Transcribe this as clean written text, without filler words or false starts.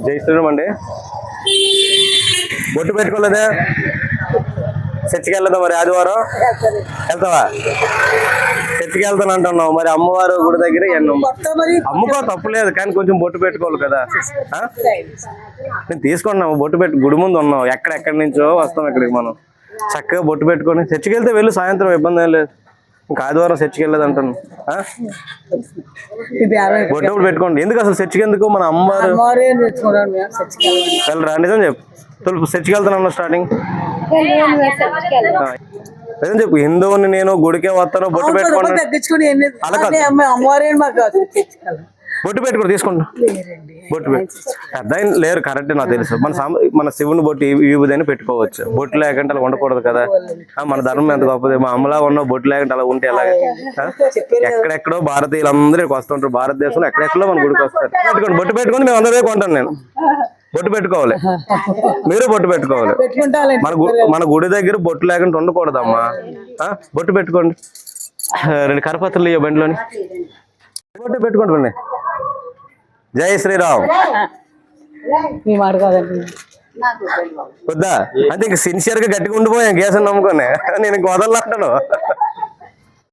జై శ్రీరామ్ అండి. బొట్టు పెట్టుకోలేదే? చర్చికి వెళ్దా మరి? ఆదివారం వెళ్తావా? చర్చికి వెళ్తాను అంటున్నావు మరి. అమ్మవారు గుడి దగ్గర అమ్ముకో తప్పులేదు, కానీ కొంచెం బొట్టు పెట్టుకోవాలి కదా. నేను తీసుకున్నాము బొట్టు గుడి ముందు ఉన్నావు, ఎక్కడెక్కడి నుంచో వస్తాం ఇక్కడికి. మనం చక్కగా బొట్టు పెట్టుకొని చర్చికి వెళ్తే వెళ్ళు, సాయంత్రం ఇబ్బంది ఏం లేదు. ఇంకా ఆదివారం చర్చికి వెళ్ళదు అంటాను. బొట్టు పెట్టుకోండి. ఎందుకు అసలు చర్చికి ఎందుకు? మన అమ్మవారు వెళ్ళరా? నిజం చెప్పు. చర్చికి వెళ్తాను స్టార్టింగ్ నిజం చెప్పు. హిందువుని నేను గుడికే వస్తాను, బొట్టు పెట్టుకోండి. బొట్టు పెట్టుకోండి, తీసుకుంటా. బొట్టు అర్థం లేరు, కరెక్ట్. నాకు తెలుసు. మన శివుని బొట్టు ఈబుదని పెట్టుకోవచ్చు. బొట్టు లేకుంటే అలా ఉండకూడదు కదా. మన ధర్మం ఎంత గొప్పది. మా అమ్మలా ఉన్న బొట్టు లేకుంటే అలా ఉంటే ఎలాగ? ఎక్కడెక్కడో భారతీయులందరూ వస్తుంటారు. భారతదేశంలో ఎక్కడెక్కడో మన గుడికి వస్తారు. పెట్టుకోండి, బొట్టు పెట్టుకుని మేము అందరూ కొంటాను. నేను బొట్టు పెట్టుకోవాలి, మీరు బొట్టు పెట్టుకోవాలి. మన గుడి దగ్గర బొట్టు లేకుండా ఉండకూడదమ్మా. బొట్టు పెట్టుకోండి. 2 కరపత్రులు ఇవ్వ బండిలోని. బొట్టు పెట్టుకోండి. జై శ్రీరామ్. వద్దా అంటే ఇంక సిన్సియర్ గా గట్టిగా ఉండిపోయాం. కేసుని నమ్ముకొని నేను ఇంక వదలంటాను.